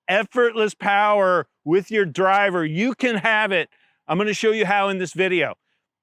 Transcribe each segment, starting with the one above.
effortless power with your driver. You can have it. I'm going to show you how in this video.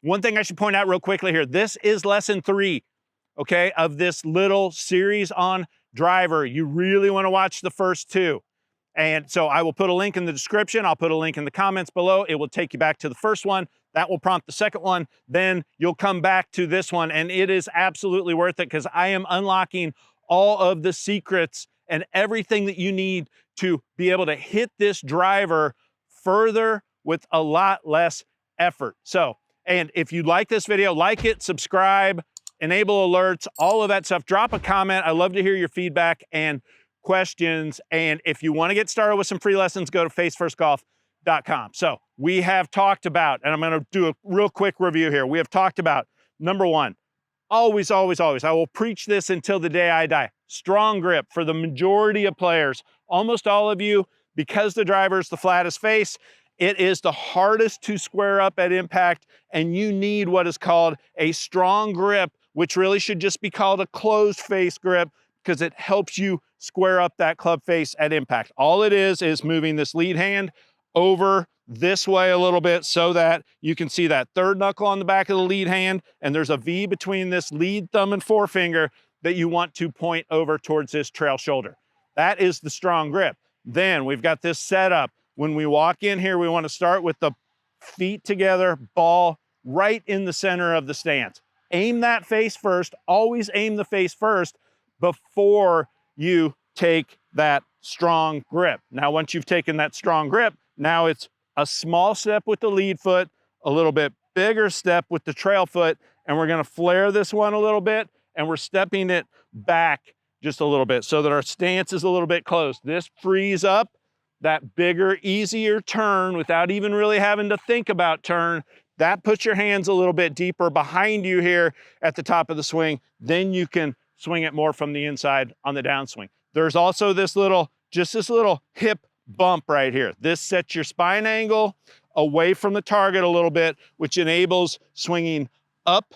One thing I should point out real quickly here, this is lesson 3, okay, of this little series on driver. You really want to watch the first 2. And so I will put a link in the description. I'll put a link in the comments below. It will take you back to the first one. That will prompt the second one. Then you'll come back to this one, and it is absolutely worth it because I am unlocking all of the secrets and everything that you need to be able to hit this driver further with a lot less effort. So, and if you like this video, like it, subscribe, enable alerts, all of that stuff. Drop a comment. I love to hear your feedback and questions. And if you want to get started with some free lessons, go to facefirstgolf.com. So we have talked about, and I'm going to do a real quick review here. We have talked about, number 1, always, always, always, I will preach this until the day I die. Strong grip for the majority of players. Almost all of you, because the driver is the flattest face, it is the hardest to square up at impact, and you need what is called a strong grip, which really should just be called a closed face grip because it helps you square up that club face at impact. All it is moving this lead hand over this way a little bit so that you can see that third knuckle on the back of the lead hand, and there's a V between this lead thumb and forefinger that you want to point over towards this trail shoulder. That is the strong grip. Then we've got this setup. When we walk in here, we want to start with the feet together, ball right in the center of the stance. Aim that face first. Always aim the face first before you take that strong grip. Now, once you've taken that strong grip, now it's a small step with the lead foot, a little bit bigger step with the trail foot, and we're going to flare this one a little bit, and we're stepping it back just a little bit so that our stance is a little bit closed. This frees up that bigger, easier turn without even really having to think about turn. That puts your hands a little bit deeper behind you here at the top of the swing. Then you can swing it more from the inside on the downswing. There's also this little hip bump right here. This sets your spine angle away from the target a little bit, which enables swinging up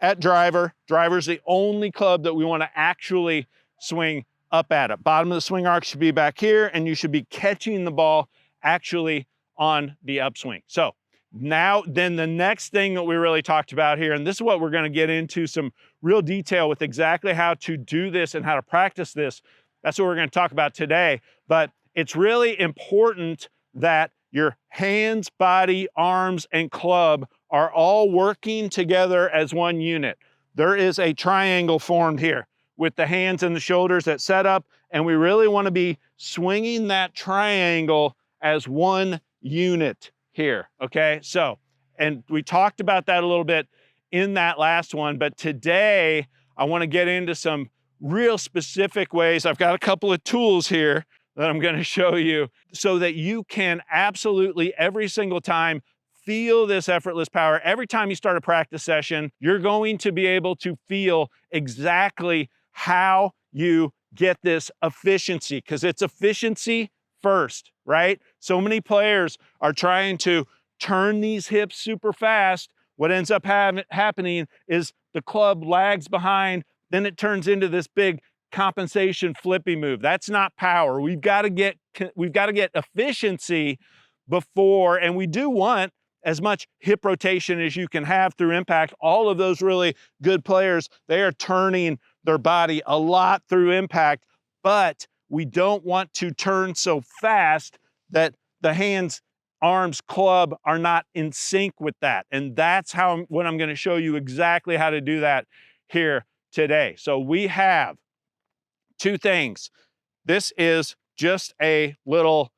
at driver. Driver's the only club that we want to actually swing up at it. Bottom of the swing arc should be back here, and you should be catching the ball actually on the upswing. So now, then the next thing that we really talked about here, and this is what we're going to get into some real detail with exactly how to do this and how to practice this. That's what we're going to talk about today. But it's really important that your hands, body, arms, and club are all working together as one unit. There is a triangle formed here with the hands and the shoulders at setup, and we really want to be swinging that triangle as one unit here, okay? So, and we talked about that a little bit in that last one, but today I want to get into some real specific ways. I've got a couple of tools here that I'm going to show you so that you can absolutely every single time feel this effortless power. Every time you start a practice session, you're going to be able to feel exactly how you get this efficiency, because it's efficiency first, right? So many players are trying to turn these hips super fast. What ends up happening is the club lags behind, then it turns into this big compensation flippy move. That's not power. We've got to get efficiency before, and we do want as much hip rotation as you can have through impact. All of those really good players, they are turning their body a lot through impact, but we don't want to turn so fast that the hands, arms, club are not in sync with that. And that's what I'm going to show you exactly how to do that here today. So we have 2 things. This is just a little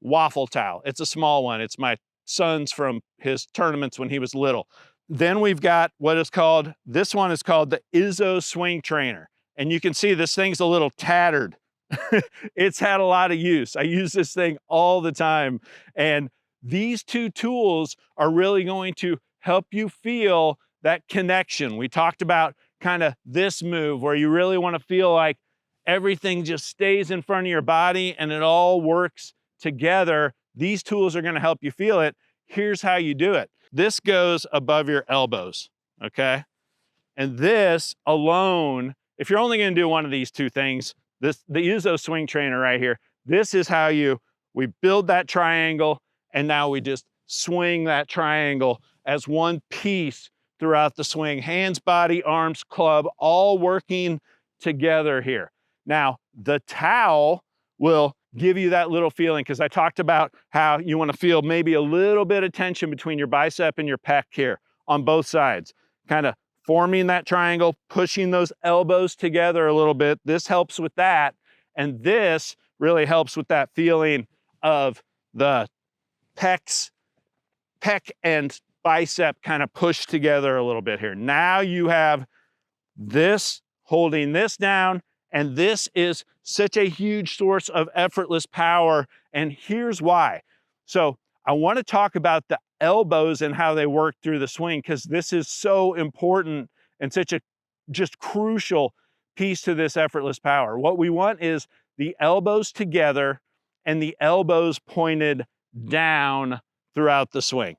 waffle towel. It's a small one. It's my son's from his tournaments when he was little. Then we've got what is called, this one is called the Izzo Swing Trainer. And you can see this thing's a little tattered. It's had a lot of use. I use this thing all the time. And these 2 tools are really going to help you feel that connection. We talked about kind of this move where you really want to feel like everything just stays in front of your body and it all works together. These tools are going to help you feel it. Here's how you do it. This goes above your elbows, okay? And this alone, if you're only going to do one of these 2 things, the Izzo Swing Trainer right here, This is how we build that triangle, and now we just swing that triangle as one piece throughout the swing. Hands, body, arms, club, all working together here. Now, the towel will give you that little feeling, because I talked about how you want to feel maybe a little bit of tension between your bicep and your pec here on both sides, kind of forming that triangle, pushing those elbows together a little bit. This helps with that. And this really helps with that feeling of the pec and bicep kind of pushed together a little bit here. Now you have this holding this down, and this is such a huge source of effortless power. And here's why. So I want to talk about the elbows and how they work through the swing, because this is so important and such a just crucial piece to this effortless power. What we want is the elbows together and the elbows pointed down throughout the swing.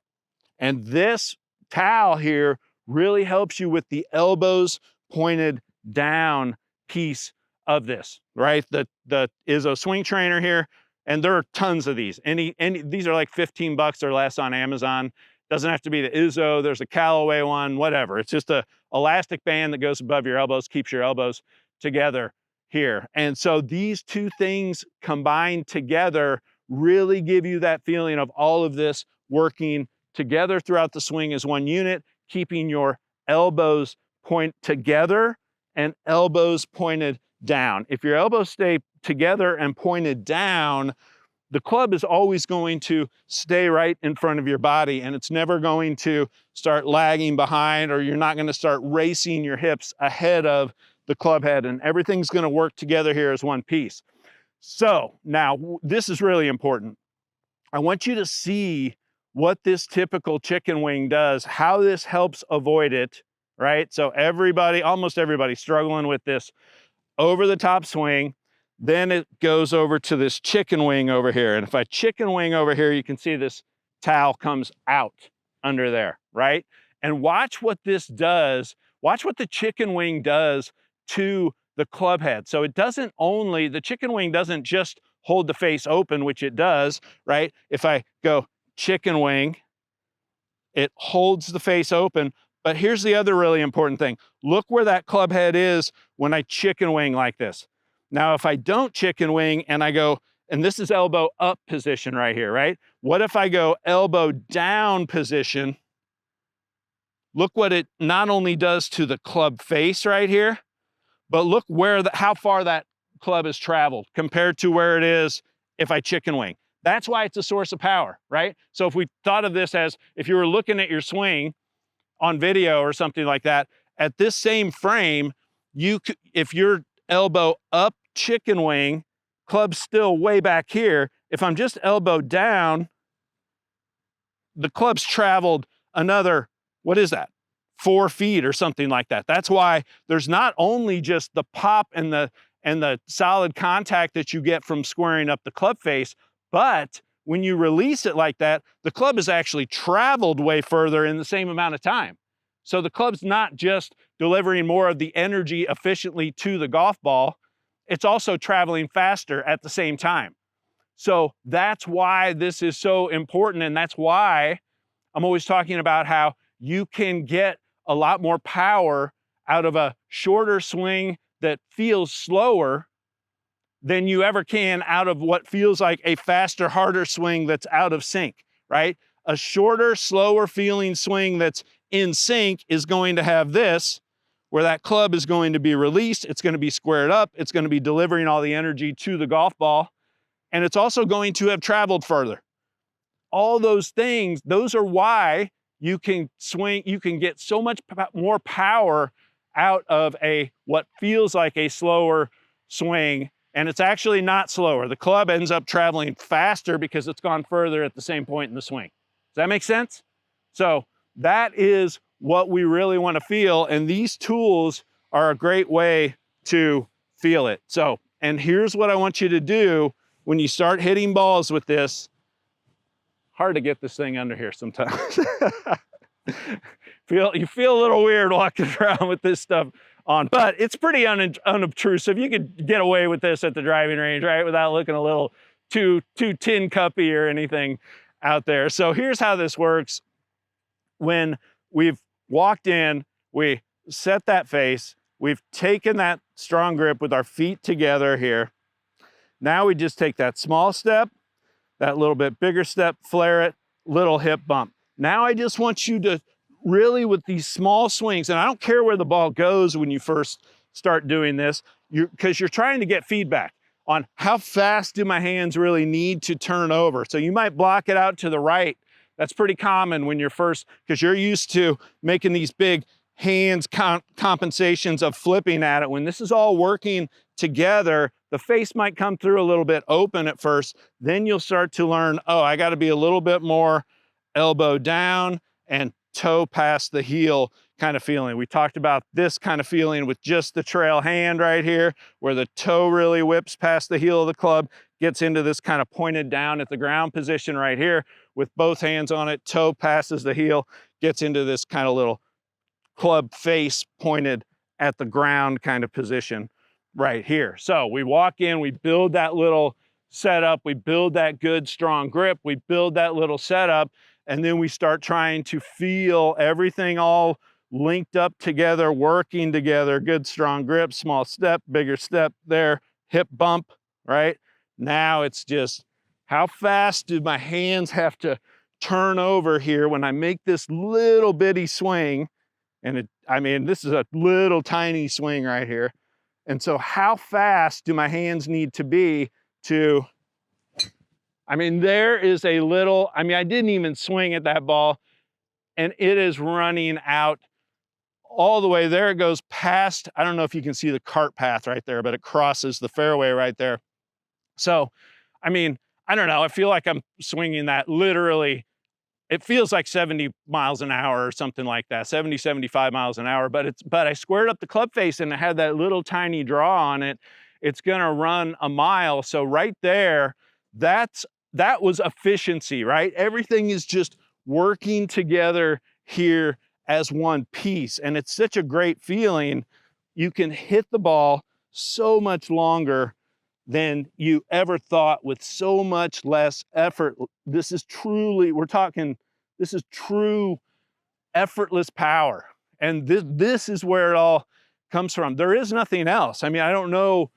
And this towel here really helps you with the elbows pointed down piece of this, right? The Izzo swing trainer here, and there are tons of these. These are like 15 bucks or less on Amazon. Doesn't have to be the Izzo, there's a Callaway one, whatever. It's just a elastic band that goes above your elbows, keeps your elbows together here. And so these two things combined together really give you that feeling of all of this working together throughout the swing as one unit, keeping your elbows point together and elbows pointed down. If your elbows stay together and pointed down, the club is always going to stay right in front of your body, and it's never going to start lagging behind, or you're not going to start racing your hips ahead of the club head, and everything's going to work together here as one piece. So now this is really important. I want you to see what this typical chicken wing does, how this helps avoid it, right? So almost everybody struggling with this over the top swing. Then it goes over to this chicken wing over here. And if I chicken wing over here, you can see this towel comes out under there, right? And watch what this does. Watch what the chicken wing does to the club head. So the chicken wing doesn't just hold the face open, which it does, right? If I go chicken wing, it holds the face open. But here's the other really important thing. Look where that club head is when I chicken wing like this. Now, if I don't chicken wing and I go, and this is elbow up position right here, right? What if I go elbow down position? Look what it not only does to the club face right here, but look how far that club has traveled compared to where it is if I chicken wing. That's why it's a source of power, right? So if we thought of this as if you were looking at your swing on video or something like that, at this same frame, if your elbow up chicken wing, club's still way back here. If I'm just elbow down, the club's traveled another, what is that? 4 feet or something like that. That's why there's not only just the pop and the solid contact that you get from squaring up the club face, but when you release it like that, the club has actually traveled way further in the same amount of time. So the club's not just delivering more of the energy efficiently to the golf ball, it's also traveling faster at the same time. So that's why this is so important, and that's why I'm always talking about how you can get a lot more power out of a shorter swing that feels slower than you ever can out of what feels like a faster, harder swing that's out of sync, right? A shorter, slower feeling swing that's in sync is going to have this, where that club is going to be released, it's going to be squared up, it's going to be delivering all the energy to the golf ball, and it's also going to have traveled further. All those things, those are why you can get so much more power out of what feels like a slower swing, and it's actually not slower. The club ends up traveling faster because it's gone further at the same point in the swing. Does that make sense? So that is what we really want to feel, and these tools are a great way to feel it. So, and here's what I want you to do when you start hitting balls with this. Hard to get this thing under here sometimes. You feel a little weird walking around with this stuff on, but it's pretty unobtrusive. You could get away with this at the driving range, right? Without looking a little too tin cuppy or anything out there. So here's how this works. When we've walked in, we set that face, we've taken that strong grip with our feet together here. Now we just take that small step, that little bit bigger step, flare it, little hip bump. Now I just want you to really, with these small swings, and I don't care where the ball goes when you first start doing this, because you're trying to get feedback on how fast do my hands really need to turn over. So you might block it out to the right. That's pretty common when you're first, because you're used to making these big hands compensations of flipping at it. When this is all working together, the face might come through a little bit open at first. Then you'll start to learn, oh, I got to be a little bit more elbow down and toe past the heel kind of feeling. We talked about this kind of feeling with just the trail hand right here, where the toe really whips past the heel of the club, gets into this kind of pointed down at the ground position right here with both hands on it, toe passes the heel, gets into this kind of little club face pointed at the ground kind of position right here. So we walk in, we build that little setup, we build that good strong grip, we build that little setup, and then we start trying to feel everything all linked up together, working together, good strong grip, small step, bigger step there, hip bump, right? Now it's just, how fast do my hands have to turn over here when I make this little bitty swing? And I mean, this is a little tiny swing right here. And so how fast do my hands need to be to, I mean, there is a little, I mean, I didn't even swing at that ball and it is running out all the way there. It goes past, I don't know if you can see the cart path right there, but it crosses the fairway right there. So, I mean, I don't know. I feel like I'm swinging that literally. It feels like 70 miles an hour or something like that, 70, 75 miles an hour, but I squared up the club face and it had that little tiny draw on it. It's gonna run a mile. So right there, that was efficiency, right? Everything is just working together here as one piece. And it's such a great feeling. You can hit the ball so much longer than you ever thought with so much less effort. This is truly, this is true effortless power. And this is where it all comes from. There is nothing else. I mean, I don't know,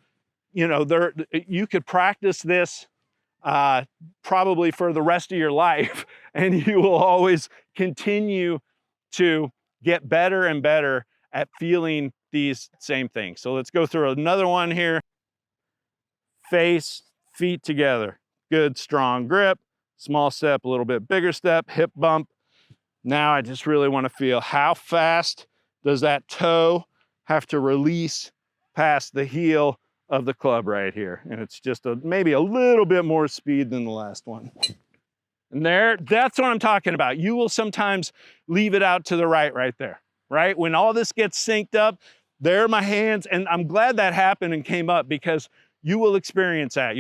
you know, you could practice this probably for the rest of your life and you will always continue to get better and better at feeling these same things. So let's go through another one here. Face, feet together, good strong grip, small step, a little bit bigger step, hip bump. Now I just really want to feel how fast does that toe have to release past the heel of the club right here. And it's just maybe a little bit more speed than the last one. And that's what I'm talking about. You will sometimes leave it out to the right there, right? When all this gets synced up, there are my hands. And I'm glad that happened and came up because you will experience that.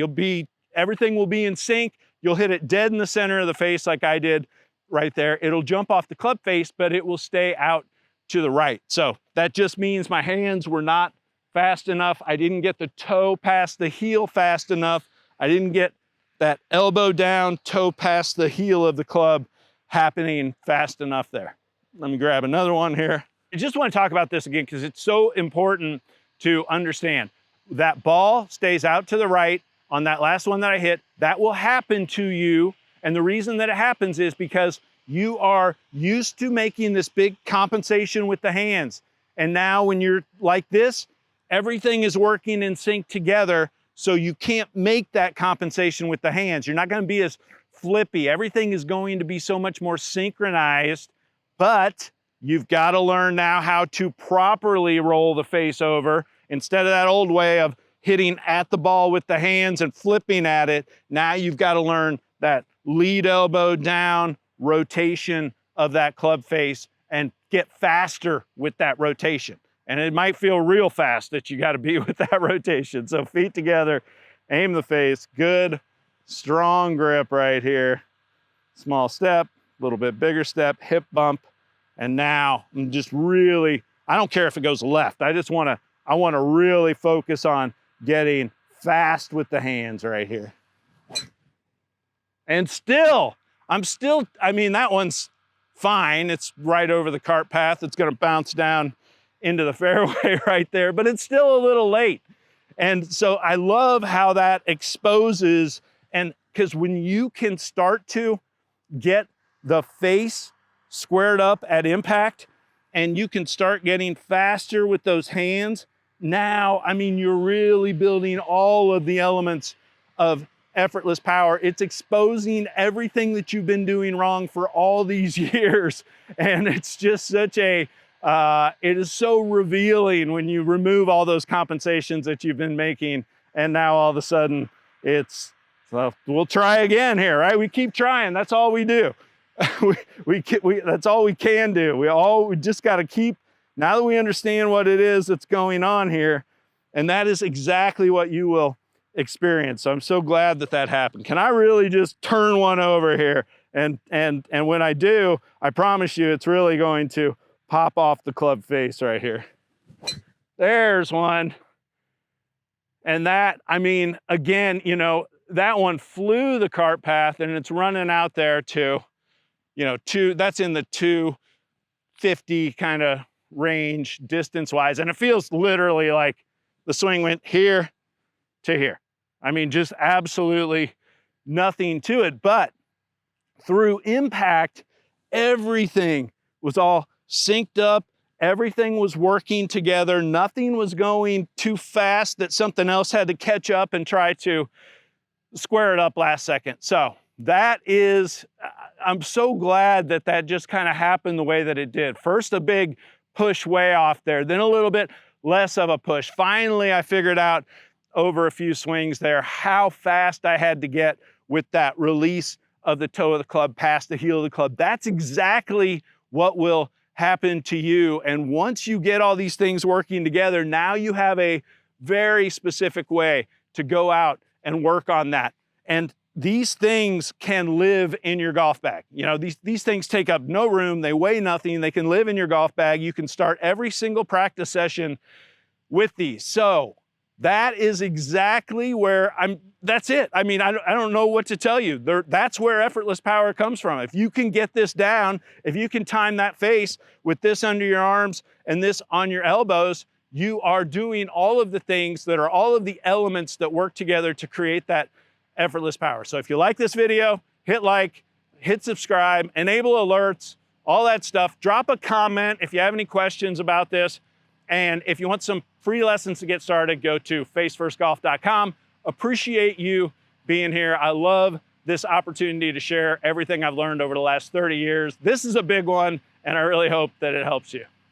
Everything will be in sync. You'll hit it dead in the center of the face like I did right there. It'll jump off the club face, but it will stay out to the right. So that just means my hands were not fast enough. I didn't get the toe past the heel fast enough. I didn't get that elbow down, toe past the heel of the club happening fast enough there. Let me grab another one here. I just want to talk about this again because it's so important to understand. That ball stays out to the right on that last one that I hit. That will happen to you. And the reason that it happens is because you are used to making this big compensation with the hands. And now when you're like this, everything is working in sync together. So you can't make that compensation with the hands. You're not going to be as flippy. Everything is going to be so much more synchronized, but you've got to learn now how to properly roll the face over. Instead of that old way of hitting at the ball with the hands and flipping at it, now you've got to learn that lead elbow down rotation of that club face and get faster with that rotation. And it might feel real fast that you got to be with that rotation. So feet together, aim the face, good, strong grip right here. Small step, a little bit bigger step, hip bump. And now I'm just really I don't care if it goes left. I want to really focus on getting fast with the hands right here. And I mean, that one's fine. It's right over the cart path. It's going to bounce down into the fairway right there, but it's still a little late. And so I love how that exposes, and because when you can start to get the face squared up at impact and you can start getting faster with those hands, now, I mean, you're really building all of the elements of effortless power. It's exposing everything that you've been doing wrong for all these years. And it's just such a, it is so revealing when you remove all those compensations that you've been making. And now all of a sudden it's, well, we'll try again here, right? We keep trying. That's all we do. That's all we can do. We just got to keep, now that we understand what it is that's going on here, and that is exactly what you will experience. So I'm so glad that that happened. Can I really just turn one over here? And when I do, I promise you it's really going to pop off the club face right here. There's one. And that, I mean, again, you know, that one flew the cart path and it's running out there to, you know, that's in the 250 kind of range distance wise. And it feels literally like the swing went here to here. I mean, just absolutely nothing to it. But through impact, everything was all synced up. Everything was working together. Nothing was going too fast that something else had to catch up and try to square it up last second. So that is, I'm so glad that that just kind of happened the way that it did. First, a big push way off there, then a little bit less of a push. Finally, I figured out over a few swings there how fast I had to get with that release of the toe of the club past the heel of the club. That's exactly what will happen to you. And once you get all these things working together, now you have a very specific way to go out and work on that. And these things can live in your golf bag. You know, these things take up no room. They weigh nothing. They can live in your golf bag. You can start every single practice session with these. So that is exactly where that's it. I mean, I don't know what to tell you. That's where effortless power comes from. If you can get this down, if you can time that face with this under your arms and this on your elbows, you are doing all of the things that are all of the elements that work together to create that effortless power. So if you like this video, hit like, hit subscribe, enable alerts, all that stuff. Drop a comment if you have any questions about this. And if you want some free lessons to get started, go to facefirstgolf.com. Appreciate you being here. I love this opportunity to share everything I've learned over the last 30 years. This is a big one, and I really hope that it helps you.